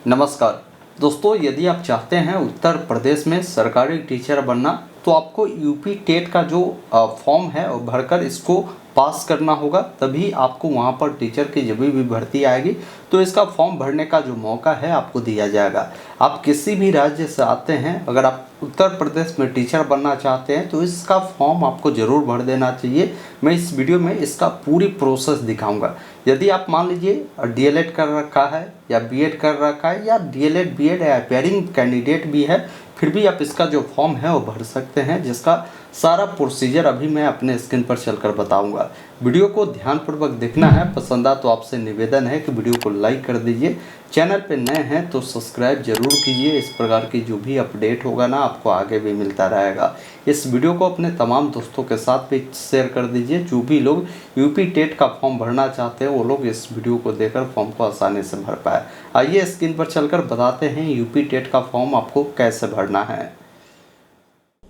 नमस्कार दोस्तों, यदि आप चाहते हैं उत्तर प्रदेश में सरकारी टीचर बनना तो आपको यूपी टेट का जो फॉर्म है वो भरकर इसको पास करना होगा, तभी आपको वहां पर टीचर की जब भी भर्ती आएगी तो इसका फॉर्म भरने का जो मौका है आपको दिया जाएगा। आप किसी भी राज्य से आते हैं, अगर आप उत्तर प्रदेश में टीचर बनना चाहते हैं तो इसका फॉर्म आपको ज़रूर भर देना चाहिए। मैं इस वीडियो में इसका पूरी प्रोसेस दिखाऊंगा। यदि आप मान लीजिए डीएलएड कर रखा है या बीएड कर रखा है या डीएलएड बीएड या एस्पायरिंग कैंडिडेट भी है, फिर भी आप इसका जो फॉर्म है वो भर सकते हैं, जिसका सारा प्रोसीजर अभी मैं अपने स्क्रीन पर चलकर बताऊंगा। वीडियो को ध्यानपूर्वक देखना है। पसंद आ तो आपसे निवेदन है कि वीडियो को लाइक कर दीजिए। चैनल पे नए हैं तो सब्सक्राइब जरूर कीजिए। इस प्रकार की जो भी अपडेट होगा ना आपको आगे भी मिलता रहेगा। इस वीडियो को अपने तमाम दोस्तों के साथ भी शेयर कर दीजिए। जो भी लोग यूपी टेट का फॉर्म भरना चाहते हैं वो लोग इस वीडियो को देखकर फॉर्म को आसानी से भर पाए। आइए स्क्रीन पर चलकर बताते हैं यूपी टेट का फॉर्म आपको कैसे भरना है।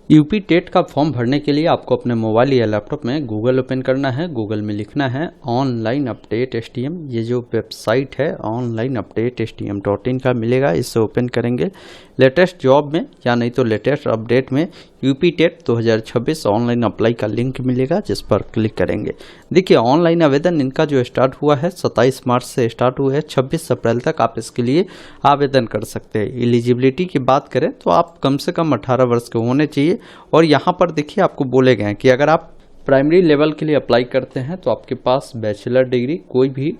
यूपी टेट का फॉर्म भरने के लिए आपको अपने मोबाइल या लैपटॉप में गूगल ओपन करना है। गूगल में लिखना है ऑनलाइन अपडेट STM। ये जो वेबसाइट है ऑनलाइन अपडेट STM.in का मिलेगा, इससे ओपन करेंगे। लेटेस्ट जॉब में या नहीं तो लेटेस्ट अपडेट में यूपी टेट 2026 ऑनलाइन अप्लाई का लिंक मिलेगा, जिस पर क्लिक करेंगे। देखिए ऑनलाइन आवेदन इनका जो स्टार्ट हुआ है 27 मार्च से स्टार्ट हुआ है। 26 अप्रैल तक आप इसके लिए आवेदन कर सकते हैं। एलिजिबिलिटी की बात करें तो आप कम से कम 18 वर्ष के होने चाहिए। और यहाँ पर देखिए आपको बोले गए हैं कि अगर आप प्राइमरी लेवल के लिए अप्लाई करते हैं तो आपके पास बैचलर डिग्री कोई भी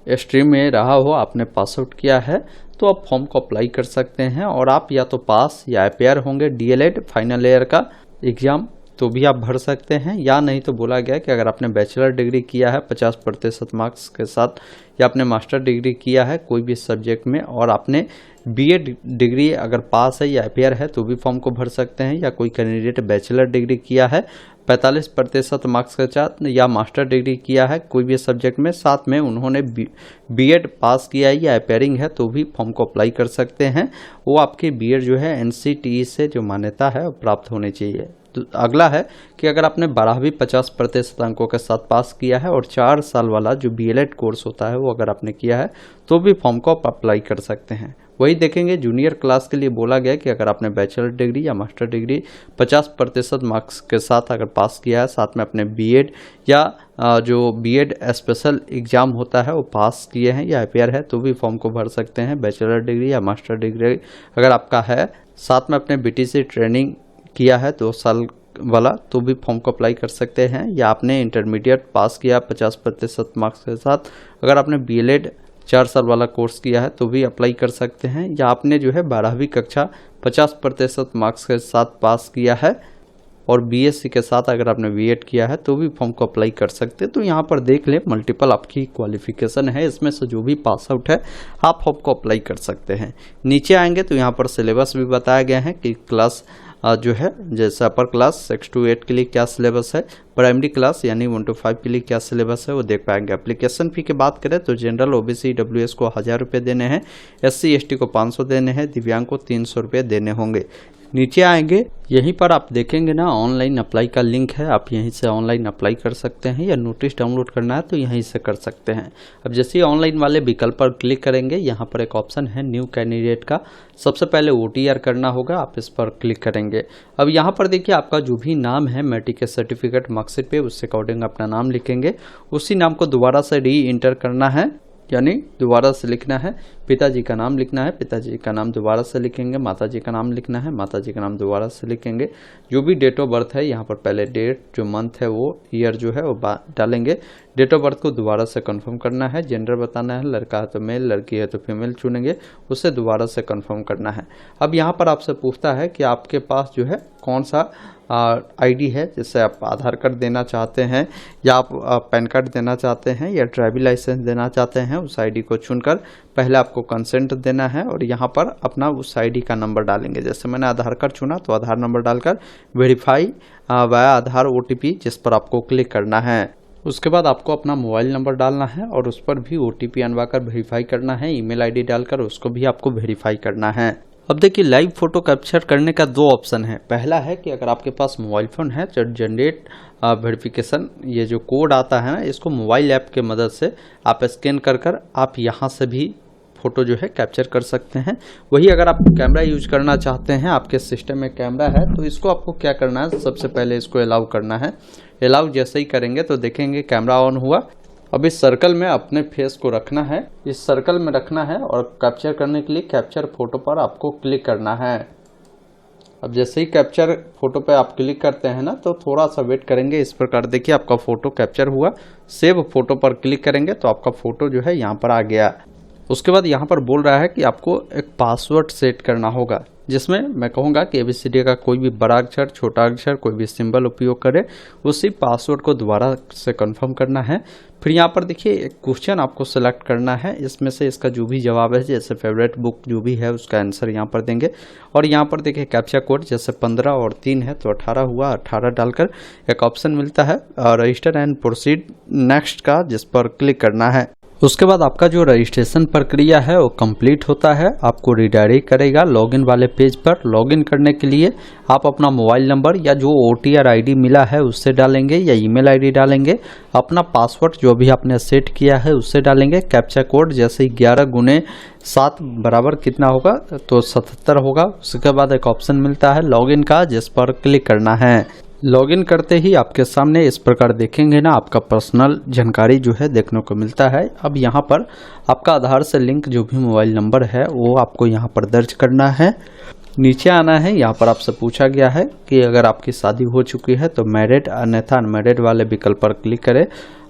स्ट्रीम में रहा हो, आपने पास आउट किया है तो आप फॉर्म को अप्लाई कर सकते हैं। और आप या तो पास या अपेयर होंगे डीएलएड फाइनल ईयर का एग्जाम तो भी आप भर सकते हैं, या नहीं तो बोला गया कि अगर आपने बैचलर डिग्री किया है 50% मार्क्स के साथ या आपने मास्टर डिग्री किया है कोई भी सब्जेक्ट में और आपने बीएड डिग्री अगर पास है या अपेयर है तो भी फॉर्म को भर सकते हैं। या कोई कैंडिडेट बैचलर डिग्री किया है 45% मार्क्स के साथ या मास्टर डिग्री किया है कोई भी सब्जेक्ट में, साथ में उन्होंने बीएड पास किया है या अपेयरिंग है तो भी फॉर्म को अप्लाई कर सकते हैं। वो आपके बीएड जो है NCTE से जो मान्यता है वो प्राप्त होनी चाहिए। तो अगला है कि अगर आपने 12वीं 50% अंकों के साथ पास किया है और 4 साल वाला जो BLED कोर्स होता है वो अगर आपने किया है तो भी फॉर्म को आप अप्लाई कर सकते हैं। वही देखेंगे जूनियर क्लास के लिए बोला गया कि अगर आपने बैचलर डिग्री या मास्टर डिग्री 50% मार्क्स के साथ अगर पास किया है, साथ में अपने बीएड या जो बीएड स्पेशल एग्जाम होता है वो पास किए हैं या अपेयर है तो भी फॉर्म को भर सकते हैं। बैचलर डिग्री या मास्टर डिग्री अगर आपका है, साथ में अपने BTC ट्रेनिंग किया है 2 साल वाला तो भी फॉर्म को अप्लाई कर सकते हैं। या आपने इंटरमीडिएट पास किया 50% मार्क्स के साथ, अगर आपने BLED 4 साल वाला कोर्स किया है तो भी अप्लाई कर सकते हैं। या आपने जो है 12वीं कक्षा 50% मार्क्स के साथ पास किया है और BSc के साथ अगर आपने बीएड किया है तो भी फॉर्म को अप्लाई कर सकते हैं। तो यहाँ पर देख लें मल्टीपल आपकी क्वालिफिकेशन है, इसमें से जो भी पास आउट है आप फॉर्म को अप्लाई कर सकते हैं। नीचे आएंगे तो यहाँ पर सिलेबस भी बताया गया है कि क्लास जो है जैसे अपर क्लास 6 to 8 के लिए क्या सिलेबस है, प्राइमरी क्लास यानी 1 to 5 के लिए क्या सिलेबस है वो देख पाएंगे। एप्लीकेशन फी की बात करें तो जनरल OBC WS को 1000 रुपये देने हैं, SC ST को 500 देने हैं, दिव्यांग को 300 रुपये देने होंगे। नीचे आएंगे यहीं पर आप देखेंगे ना ऑनलाइन अप्लाई का लिंक है, आप यहीं से ऑनलाइन अप्लाई कर सकते हैं। या नोटिस डाउनलोड करना है तो यहीं से कर सकते हैं। अब जैसे ही ऑनलाइन वाले विकल्प पर क्लिक करेंगे यहाँ पर एक ऑप्शन है न्यू कैंडिडेट का, सबसे पहले OTR करना होगा, आप इस पर क्लिक करेंगे। अब यहाँ पर देखिए आपका जो भी नाम है मैट्रिक के सर्टिफिकेट मार्कशीट पे उससे अकॉर्डिंग अपना नाम लिखेंगे। उसी नाम को दोबारा से री इंटर करना है, यानी दोबारा से लिखना है। पिताजी का नाम लिखना है, पिताजी का नाम दोबारा से लिखेंगे। माताजी का नाम लिखना है, माताजी का नाम दोबारा से लिखेंगे। जो भी डेट ऑफ बर्थ है यहाँ पर पहले डेट, जो मंथ है वो, ईयर जो है वो डालेंगे। डेट ऑफ बर्थ को दोबारा से कंफर्म करना है। जेंडर बताना है, लड़का है तो मेल, लड़की है तो फीमेल चुनेंगे, उसे दोबारा से कंफर्म करना है। अब यहाँ पर आपसे पूछता है कि आपके पास जो है कौन सा ID है, जैसे आप आधार कार्ड देना चाहते हैं या आप पैन कार्ड देना चाहते हैं या ड्राइविंग लाइसेंस देना चाहते हैं। उस ID को चुनकर पहले आपको कंसेंट देना है और यहाँ पर अपना उस ID का नंबर डालेंगे। जैसे मैंने आधार कार्ड चुना तो आधार नंबर डालकर वेरीफाई वाया आधार OTP, जिस पर आपको क्लिक करना है। उसके बाद आपको अपना मोबाइल नंबर डालना है और उस पर भी OTP अनवाकर वेरीफाई करना है। ईमेल ID डालकर उसको भी आपको वेरीफाई करना है। अब देखिए लाइव फोटो कैप्चर करने का 2 ऑप्शन है। पहला है कि अगर आपके पास मोबाइल फ़ोन है तो जनरेट वेरिफिकेशन, ये जो कोड आता है ना, इसको मोबाइल ऐप के मदद से आप स्कैन कर आप यहाँ से भी फ़ोटो जो है कैप्चर कर सकते हैं। वही अगर आप कैमरा यूज करना चाहते हैं, आपके सिस्टम में कैमरा है, तो इसको आपको क्या करना है, सबसे पहले इसको अलाउ करना है। अलाउ जैसे ही करेंगे तो देखेंगे कैमरा ऑन हुआ। अब इस सर्कल में अपने फेस को रखना है, इस सर्कल में रखना है और कैप्चर करने के लिए कैप्चर फोटो पर आपको क्लिक करना है। अब जैसे ही कैप्चर फोटो पे आप क्लिक करते हैं ना, तो थोड़ा सा वेट करेंगे। इस प्रकार देखिए आपका फोटो कैप्चर हुआ। सेव फोटो पर क्लिक करेंगे तो आपका फोटो जो है यहाँ पर आ गया। उसके बाद यहाँ पर बोल रहा है कि आपको एक पासवर्ड सेट करना होगा, जिसमें मैं कहूँगा कि ABCD का कोई भी बड़ा अक्षर, छोटा अक्षर, कोई भी सिंबल उपयोग करे, उसी पासवर्ड को दोबारा से कंफर्म करना है। फिर यहाँ पर देखिए एक क्वेश्चन आपको सेलेक्ट करना है, इसमें से इसका जो भी जवाब है, जैसे फेवरेट बुक जो भी है उसका आंसर यहाँ पर देंगे। और यहाँ पर देखिए कैप्चा कोड जैसे 15 और 3 है तो 18 हुआ, 18 डालकर एक ऑप्शन मिलता है रजिस्टर एंड प्रोसीड नेक्स्ट का, जिस पर क्लिक करना है। उसके बाद आपका जो रजिस्ट्रेशन प्रक्रिया है वो कंप्लीट होता है, आपको रिडायरेक्ट करेगा लॉगिन वाले पेज पर। लॉगिन करने के लिए आप अपना मोबाइल नंबर या जो OTR ID मिला है उससे डालेंगे या ईमेल ID डालेंगे। अपना पासवर्ड जो भी आपने सेट किया है उससे डालेंगे। कैप्चा कोड जैसे 11 गुने 7 बराबर कितना होगा, तो 77 होगा। उसके बाद एक ऑप्शन मिलता है लॉगिन का, जिस पर क्लिक करना है। लॉगिन करते ही आपके सामने इस प्रकार देखेंगे ना, आपका पर्सनल जानकारी जो है देखने को मिलता है। अब यहाँ पर आपका आधार से लिंक जो भी मोबाइल नंबर है वो आपको यहाँ पर दर्ज करना है। नीचे आना है, यहाँ पर आपसे पूछा गया है कि अगर आपकी शादी हो चुकी है तो मैरिड, अन्यथा अनमैरिड वाले विकल्प पर क्लिक करें।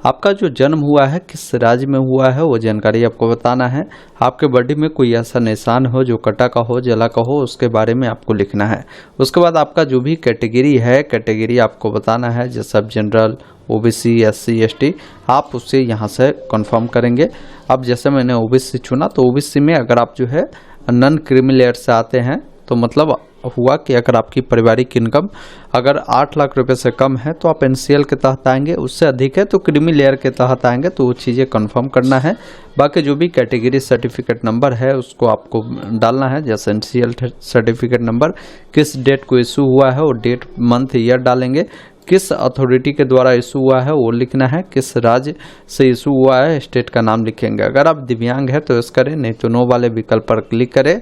आपका जो जन्म हुआ है किस राज्य में हुआ है वो जानकारी आपको बताना है। आपके बॉडी में कोई ऐसा निशान हो जो कटा का हो, जला का हो, उसके बारे में आपको लिखना है। उसके बाद आपका जो भी कैटेगरी है, कैटेगरी आपको बताना है, जैसे सब जनरल, OBC, SC, ST, आप उससे यहाँ से कंफर्म करेंगे। अब जैसे मैंने OBC चुना तो OBC में अगर आप जो है नॉन क्रीमी लेयर से आते हैं तो मतलब हुआ कि अगर आपकी पारिवारिक इनकम अगर 8 लाख रुपए से कम है तो आप NCL के तहत आएंगे, उससे अधिक है तो क्रीमी लेयर के तहत आएंगे। तो वो चीज़ें कंफर्म करना है। बाकी जो भी कैटेगरी सर्टिफिकेट नंबर है उसको आपको डालना है, जैसे NCL सर्टिफिकेट नंबर किस डेट को इशू हुआ है वो डेट, मंथ, ईयर डालेंगे। किस अथॉरिटी के द्वारा इशू हुआ है वो लिखना है। किस राज्य से इशू हुआ है, स्टेट का नाम लिखेंगे। अगर आप दिव्यांग है तो यस करें, नहीं तो नो वाले विकल्प पर क्लिक करें।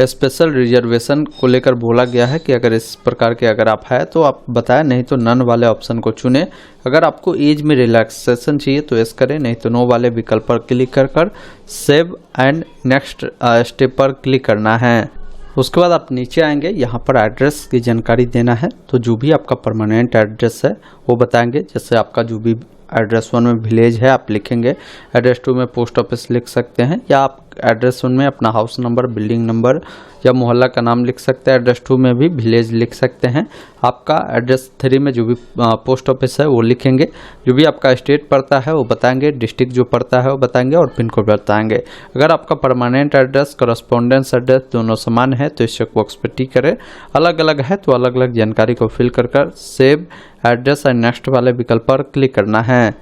स्पेशल रिजर्वेशन को लेकर बोला गया है कि अगर इस प्रकार के अगर आप है तो आप बताएं, नहीं तो नन वाले ऑप्शन को चुने। अगर आपको एज में रिलैक्सेशन चाहिए तो यस करें, नहीं तो नो वाले विकल्प पर क्लिक कर सेव एंड नेक्स्ट स्टेप पर क्लिक करना है। उसके बाद आप नीचे आएंगे, यहाँ पर एड्रेस की जानकारी देना है। तो जो भी आपका परमानेंट एड्रेस है वो बताएंगे, जैसे आपका जो भी एड्रेस 1 में विलेज है आप लिखेंगे, एड्रेस 2 में पोस्ट ऑफिस लिख सकते हैं, या आप एड्रेस 1 में अपना हाउस नंबर, बिल्डिंग नंबर या मोहल्ला का नाम लिख सकते हैं। एड्रेस 2 में भी विलेज लिख सकते हैं। आपका एड्रेस 3 में जो भी पोस्ट ऑफिस है वो लिखेंगे। जो भी आपका स्टेट पड़ता है वो बताएंगे, डिस्ट्रिक्ट जो पड़ता है वो बताएंगे और पिन कोड बताएंगे। अगर आपका परमानेंट एड्रेस, करस्पॉन्डेंस एड्रेस दोनों समान है तो इस चेकबॉक्स पर टिक करें। अलग अलग है तो अलग अलग जानकारी को फिल कर सेव एड्रेस एंड नेक्स्ट वाले विकल्प पर क्लिक करना है।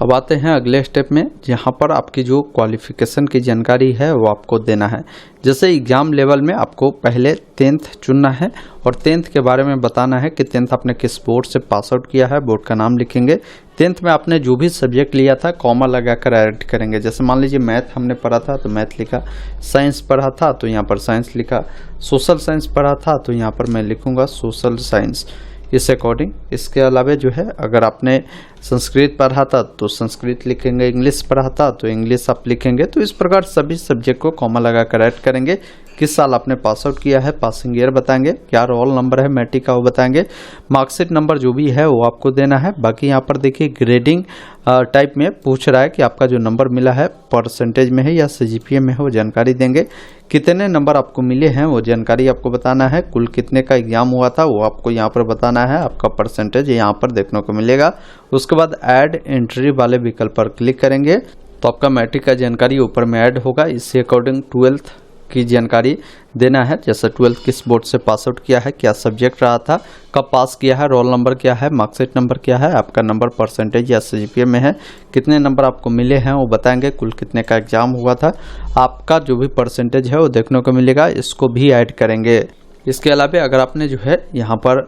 अब आते हैं अगले स्टेप में, जहाँ पर आपकी जो क्वालिफिकेशन की जानकारी है वो आपको देना है। जैसे एग्जाम लेवल में आपको पहले 10th चुनना है और 10th के बारे में बताना है कि 10th आपने किस बोर्ड से पास आउट किया है, बोर्ड का नाम लिखेंगे। 10th में आपने जो भी सब्जेक्ट लिया था कॉमा लगाकर ऐड करेंगे। जैसे मान लीजिए मैथ हमने पढ़ा था तो मैथ लिखा, साइंस पढ़ा था तो यहाँ पर साइंस लिखा, सोशल साइंस पढ़ा था तो यहाँ पर मैं लिखूँगा सोशल साइंस, इस अकॉर्डिंग। इसके अलावा जो है अगर आपने संस्कृत पढ़ा था तो संस्कृत लिखेंगे, इंग्लिश पढ़ा था तो इंग्लिश आप लिखेंगे। तो इस प्रकार सभी सब्जेक्ट को कॉमा लगाकर ऐड करेंगे। किस साल आपने पास आउट किया है, पासिंग ईयर बताएंगे, क्या रोल नंबर है मैट्रिक का वो बताएंगे, मार्कशीट नंबर जो भी है वो आपको देना है। बाकी यहाँ पर देखिए ग्रेडिंग टाइप में पूछ रहा है कि आपका जो नंबर मिला है परसेंटेज में है या CGPA में है, वो जानकारी देंगे। कितने नंबर आपको मिले हैं वो जानकारी आपको बताना है। कुल कितने का एग्जाम हुआ था वो आपको यहाँ पर बताना है। आपका परसेंटेज यहाँ पर देखने को मिलेगा। उसके बाद ऐड एंट्री वाले विकल्प पर क्लिक करेंगे तो आपका मैट्रिक का जानकारी ऊपर में ऐड होगा। इसके अकॉर्डिंग 12th की जानकारी देना है, जैसे 12th किस बोर्ड से पास आउट किया है, क्या सब्जेक्ट रहा था, कब पास किया है, रोल नंबर क्या है, मार्कशीट नंबर क्या है, आपका नंबर परसेंटेज या CGPA में है, कितने नंबर आपको मिले हैं वो बताएंगे, कुल कितने का एग्जाम हुआ था, आपका जो भी परसेंटेज है वो देखने को मिलेगा, इसको भी ऐड करेंगे। इसके अलावा अगर आपने जो है यहाँ पर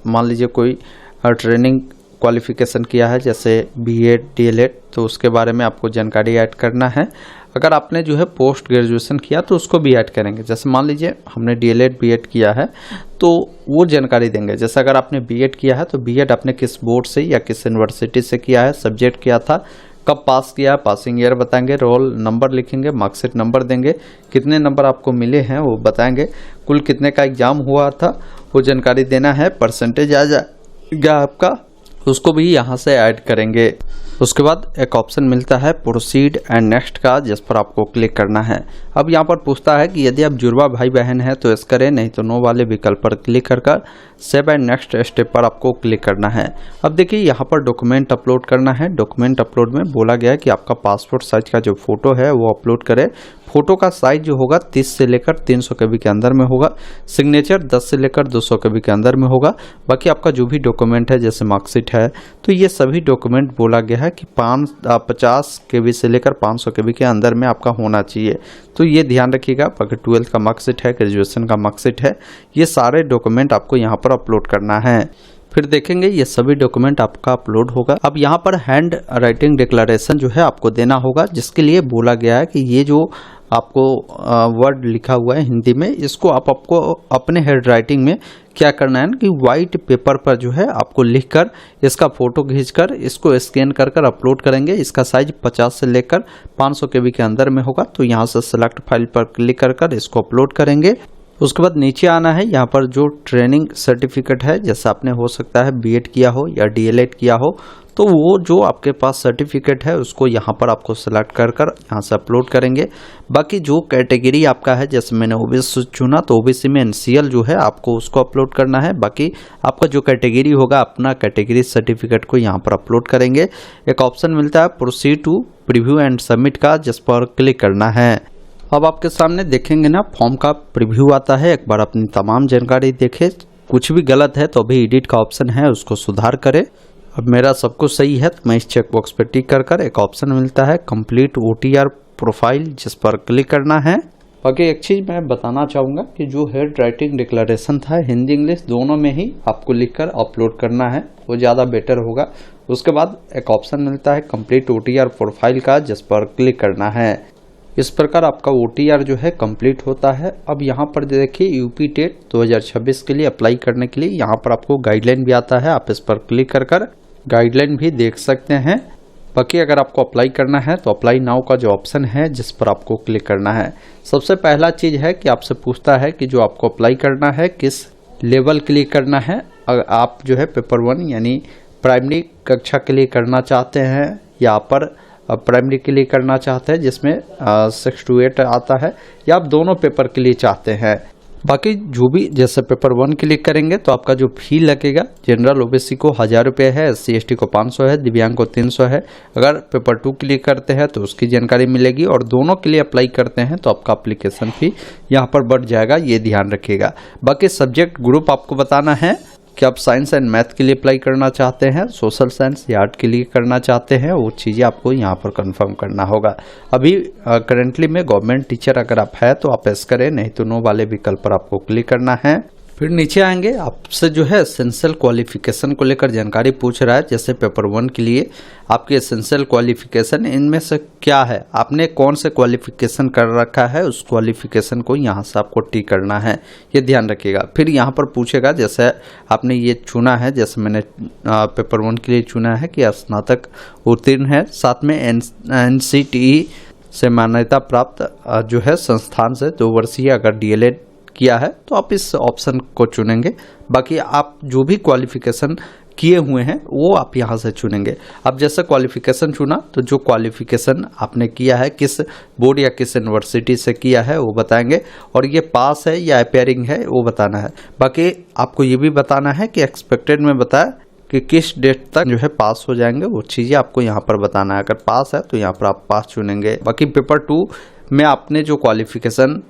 मान लीजिए कोई ट्रेनिंग क्वालिफिकेशन किया है, जैसे B.Ed, D.LED, तो उसके बारे में आपको जानकारी ऐड करना है। अगर आपने जो है पोस्ट ग्रेजुएशन किया तो उसको भी ऐड करेंगे। जैसे मान लीजिए हमने डीएलएड बीएड किया है तो वो जानकारी देंगे। जैसे अगर आपने बीएड किया है तो बीएड आपने किस बोर्ड से या किस यूनिवर्सिटी से किया है, सब्जेक्ट क्या था, कब पास किया, पासिंग ईयर बताएंगे, रोल नंबर लिखेंगे, मार्कशीट नंबर देंगे, कितने नंबर आपको मिले हैं वो बताएंगे, कुल कितने का एग्जाम हुआ था वो जानकारी देना है, परसेंटेज आ जाएगा आपका, उसको भी यहाँ से ऐड करेंगे। उसके बाद एक ऑप्शन मिलता है प्रोसीड एंड नेक्स्ट का, जिस पर आपको क्लिक करना है। अब यहाँ पर पूछता है कि यदि आप जुड़वा भाई बहन हैं तो यस करें, नहीं तो नो वाले विकल्प पर क्लिक कर सेव एंड नेक्स्ट स्टेप पर आपको क्लिक करना है। अब देखिए यहाँ पर डॉक्यूमेंट अपलोड करना है। डॉक्यूमेंट अपलोड में बोला गया है कि आपका पासपोर्ट साइज का जो फोटो है वो अपलोड करें। फोटो का साइज जो होगा 30 से लेकर 300 KB के अंदर में होगा। सिग्नेचर 10 से लेकर 200 KB के अंदर में होगा। बाकी आपका जो भी डॉक्यूमेंट है जैसे मार्कशीट है तो ये सभी डॉक्यूमेंट बोला गया है कि 50 KB से लेकर 500 KB के अंदर में आपका होना चाहिए। तो ये ध्यान रखिएगा। अगर 12th का मार्कशीट है, ग्रेजुएशन का मार्कशीट है, ये सारे डॉक्यूमेंट आपको यहाँ पर अपलोड करना है। फिर देखेंगे ये सभी डॉक्यूमेंट आपका अपलोड होगा। अब यहाँ पर हैंड राइटिंग डिक्लेरेशन जो है आपको देना होगा, जिसके लिए बोला गया है कि ये जो आपको वर्ड लिखा हुआ है हिंदी में, इसको आपको अपने हैंड राइटिंग में क्या करना है कि वाइट पेपर पर जो है आपको लिखकर इसका फोटो खींचकर इसको स्कैन कर अपलोड करेंगे। इसका साइज 50 से लेकर 500 KB के अंदर में होगा। तो यहाँ से सेलेक्ट फाइल पर क्लिक कर इसको अपलोड करेंगे। उसके बाद नीचे आना है। यहाँ पर जो ट्रेनिंग सर्टिफिकेट है, जैसे आपने हो सकता है बीएड किया हो या डीएलएड किया हो, तो वो जो आपके पास सर्टिफिकेट है उसको यहाँ पर आपको सेलेक्ट कर यहाँ से अपलोड करेंगे। बाकी जो कैटेगरी आपका है, जैसे मैंने ओबीसी चुना तो ओबीसी में एनसीएल जो है आपको उसको अपलोड करना है। बाकी आपका जो कैटेगरी होगा अपना कैटेगरी सर्टिफिकेट को यहाँ पर अपलोड करेंगे। एक ऑप्शन मिलता है proceed to preview and submit का, जिस पर क्लिक करना है। अब आपके सामने देखेंगे ना फॉर्म का प्रीव्यू आता है। एक बार अपनी तमाम जानकारी देखें, कुछ भी गलत है तो अभी एडिट का ऑप्शन है उसको सुधार करें। अब मेरा सब कुछ सही है तो मैं इस चेक बॉक्स पर टिक कर एक ऑप्शन मिलता है कंप्लीट OTR प्रोफाइल, जिस पर क्लिक करना है। बाकी एक चीज़ मैं बताना चाहूँगा कि जो हैंड राइटिंग डिक्लेरेशन था हिंदी इंग्लिश दोनों में ही आपको लिखकर अपलोड करना है, वो ज़्यादा बेटर होगा। उसके बाद एक ऑप्शन मिलता है कंप्लीट OTR प्रोफाइल का, जिस पर क्लिक करना है। इस प्रकार आपका OTR जो है कंप्लीट होता है। अब यहाँ पर देखिए यूपी टेट 2026 के लिए अप्लाई करने के लिए यहाँ पर आपको गाइडलाइन भी आता है। आप इस पर क्लिक कर गाइडलाइन भी देख सकते हैं। बाकी अगर आपको अप्लाई करना है तो अप्लाई नाउ का जो ऑप्शन है जिस पर आपको क्लिक करना है। सबसे पहला चीज़ है कि आपसे पूछता है कि जो आपको अप्लाई करना है किस लेवल के लिए करना है। अगर आप जो है पेपर 1 यानी प्राइमरी कक्षा के लिए करना चाहते हैं या अपर प्राइमरी के लिए करना चाहते हैं जिसमें 6 to 8 आता है, या आप दोनों पेपर के लिए चाहते हैं। बाकी जो भी जैसे पेपर 1 के लिए करेंगे तो आपका जो फी लगेगा, जनरल ओबीसी को 1000 रुपये है, SC ST को 500 है, दिव्यांग को 300 है। अगर पेपर 2 के लिए करते हैं तो उसकी जानकारी मिलेगी, और दोनों के लिए अप्लाई करते हैं तो आपका एप्लीकेशन फी यहाँ पर बढ़ जाएगा, ये ध्यान रखिएगा। बाकी सब्जेक्ट ग्रुप आपको बताना है कि आप साइंस एंड मैथ के लिए अप्लाई करना चाहते हैं, सोशल साइंस या आर्ट के लिए करना चाहते हैं, वो चीज़ें आपको यहाँ पर कंफर्म करना होगा। अभी करेंटली में गवर्नमेंट टीचर अगर आप है तो आप एस करें, नहीं तो नो वाले विकल्प पर आपको क्लिक करना है। फिर नीचे आएंगे, आपसे जो है एसेंशियल क्वालिफिकेशन को लेकर जानकारी पूछ रहा है। जैसे पेपर 1 के लिए आपके एसेंशियल क्वालिफिकेशन इनमें से क्या है, आपने कौन से क्वालिफिकेशन कर रखा है, उस क्वालिफिकेशन को यहाँ से आपको टिक करना है, ये ध्यान रखिएगा। फिर यहाँ पर पूछेगा जैसे आपने ये चुना है, जैसे मैंने पेपर 1 के लिए चुना है कि स्नातक उत्तीर्ण है, साथ में NCTE से मान्यता प्राप्त जो है संस्थान से 2 वर्षीय अगर DLED किया है तो आप इस ऑप्शन को चुनेंगे। बाकी आप जो भी क्वालिफिकेशन किए हुए हैं वो आप यहाँ से चुनेंगे। अब जैसे क्वालिफिकेशन चुना तो जो क्वालिफिकेशन आपने किया है किस बोर्ड या किस यूनिवर्सिटी से किया है वो बताएंगे, और ये पास है या अपेयरिंग है वो बताना है। बाकी आपको ये भी बताना है कि एक्सपेक्टेड में बताया कि किस डेट तक जो है पास हो जाएंगे, वो चीज़ें आपको यहाँ पर बताना है। अगर पास है तो यहाँ पर आप पास चुनेंगे। बाकी पेपर 2 में आपने जो क्वालिफिकेशन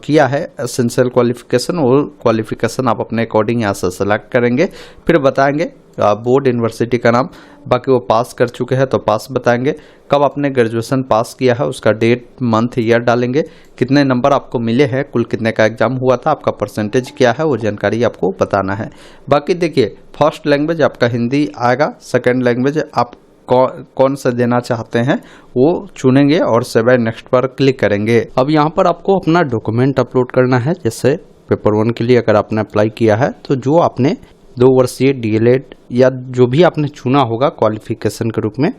किया है एसेंशियल क्वालिफिकेशन, वो क्वालिफिकेशन आप अपने अकॉर्डिंग यहाँ से सेलेक्ट करेंगे। फिर बताएंगे बोर्ड यूनिवर्सिटी का नाम, बाकी वो पास कर चुके हैं तो पास बताएंगे, कब आपने ग्रेजुएशन पास किया है उसका डेट मंथ ईयर डालेंगे, कितने नंबर आपको मिले हैं, कुल कितने का एग्जाम हुआ था, आपका परसेंटेज क्या है, वो जानकारी आपको बताना है। बाकी देखिए फर्स्ट लैंग्वेज आपका हिंदी आएगा, सेकेंड लैंग्वेज आप कौन सा देना चाहते हैं वो चुनेंगे और सेव एंड नेक्स्ट पर क्लिक करेंगे। अब यहाँ पर आपको अपना डॉक्यूमेंट अपलोड करना है। जैसे पेपर 1 के लिए अगर आपने अप्लाई किया है तो जो आपने 2 वर्षीय डीएलएड या जो भी आपने चुना होगा क्वालिफिकेशन के रूप में,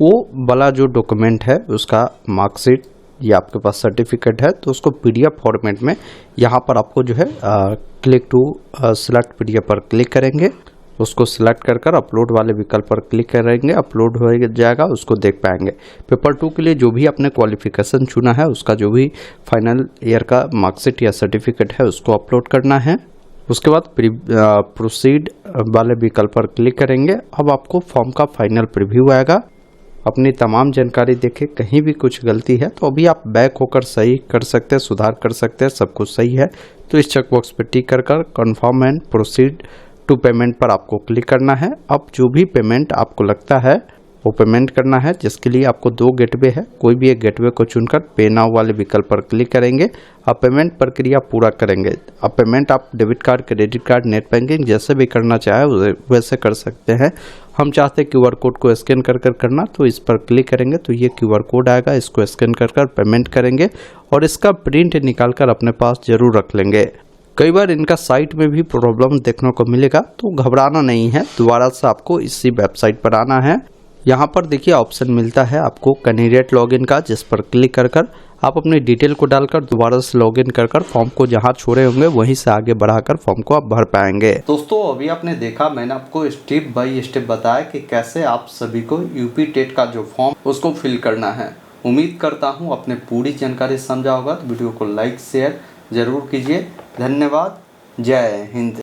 वो वाला जो डॉक्यूमेंट है उसका मार्कशीट या आपके पास सर्टिफिकेट है तो उसको पीडीएफ फॉर्मेट में यहाँ पर आपको जो है क्लिक टू सिलेक्ट पीडीएफ पर क्लिक करेंगे। उसको सिलेक्ट कर अपलोड वाले विकल्प पर क्लिक करेंगे, अपलोड हो जाएगा, उसको देख पाएंगे। पेपर 2 के लिए जो भी आपने क्वालिफिकेशन चुना है उसका जो भी फाइनल ईयर का मार्कशीट या सर्टिफिकेट है उसको अपलोड करना है। उसके बाद प्रोसीड वाले विकल्प पर क्लिक करेंगे। अब आपको फॉर्म का फाइनल प्रीव्यू आएगा। अपनी तमाम जानकारी देखें, कहीं भी कुछ गलती है तो अभी आप बैक होकर सही कर सकते हैं, सुधार कर सकते हैं, सब कुछ सही है तो इस चेकबॉक्स पर टिक कर confirm and proceed to payment पर आपको क्लिक करना है। अब जो भी पेमेंट आपको लगता है वो पेमेंट करना है, जिसके लिए आपको 2 गेटवे है, कोई भी एक गेटवे को चुनकर पे नाउ वाले विकल्प पर क्लिक करेंगे। अब पेमेंट प्रक्रिया पूरा करेंगे। अब पेमेंट आप debit card, credit card, net banking जैसे भी करना चाहे वैसे कर सकते हैं। हम चाहते हैं QR कोड को स्कैन कर करना, तो इस पर क्लिक करेंगे तो ये QR कोड आएगा, इसको स्कैन कर पेमेंट करेंगे और इसका प्रिंट निकाल कर अपने पास जरूर रख लेंगे। कई बार इनका साइट में भी प्रॉब्लम देखने को मिलेगा तो घबराना नहीं है, दोबारा से आपको इसी वेबसाइट पर आना है। यहाँ पर देखिए ऑप्शन मिलता है आपको कैंडिडेट लॉगिन का, जिस पर क्लिक कर आप अपनी डिटेल को डालकर दोबारा से लॉगिन कर फॉर्म को जहाँ छोड़े होंगे वहीं से आगे बढ़ाकर फॉर्म को आप भर पाएंगे। दोस्तों अभी आपने देखा, मैंने आपको स्टेप बाय स्टेप बताया कि कैसे आप सभी को यूपी टेट का जो फॉर्म उसको फिल करना है। उम्मीद करता हूँ आपने पूरी जानकारी समझा होगा। तो वीडियो को लाइक शेयर जरूर कीजिए। धन्यवाद। जय हिंद।